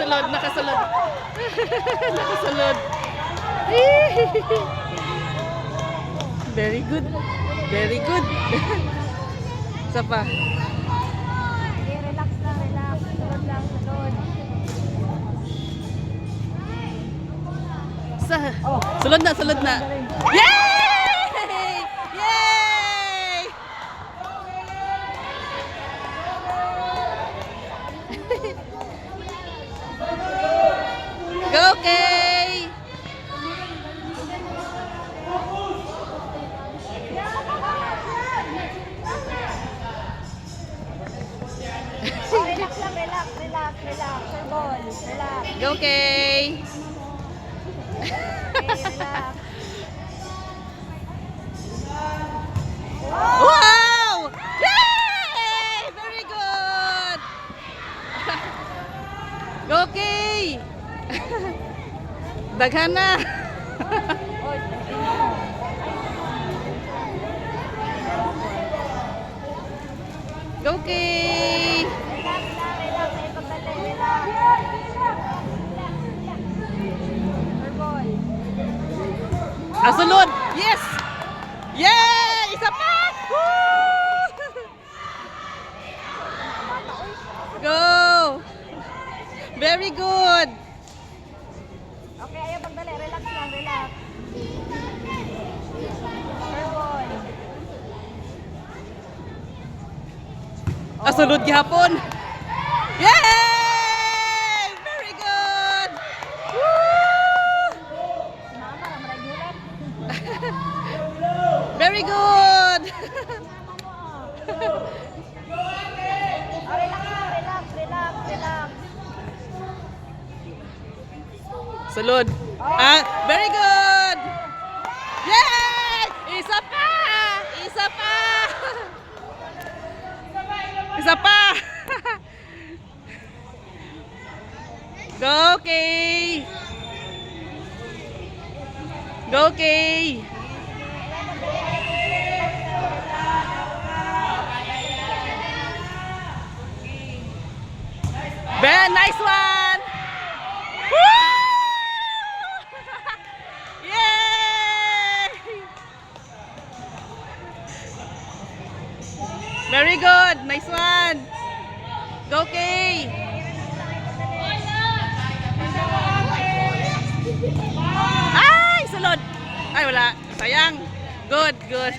nakasulod, nakasulod. Nakasulod. Very good. Very good. Isa pa. Okay, relax lang, relax. Sulod lang, sulod. Sulod na, sulod na. Yay! Yay! Go, Kay! Relax lang, relax, relax, relax. Sir ball, relax. Go, Kay! Okay, relax. Wow! Yay! Very good! Go, Kay! Daghan na! Oy, Go, Kay! relax lang, relax. Ay, pagdali, relax. Sir ball. Sunod! Yes! Yay! Isa pa! Woo! Go! Very good! Okay, ayaw pagdali. Relax lang, relax. Sir ball. Sunod gihapon! Yay! Very good! Woo! Mama, naman ay gulat. Very good! Oh, relax lang, relax, relax, relax. Sulod! Very good! Yay! Isa pa! Isa pa! Isa pa! Go, Kay! Go, Kay! Ben, nice one! Woo! Yay! Very good! Nice one! Go, Kay! Ay! Sulod! Ay, wala. Sayang. Good, good.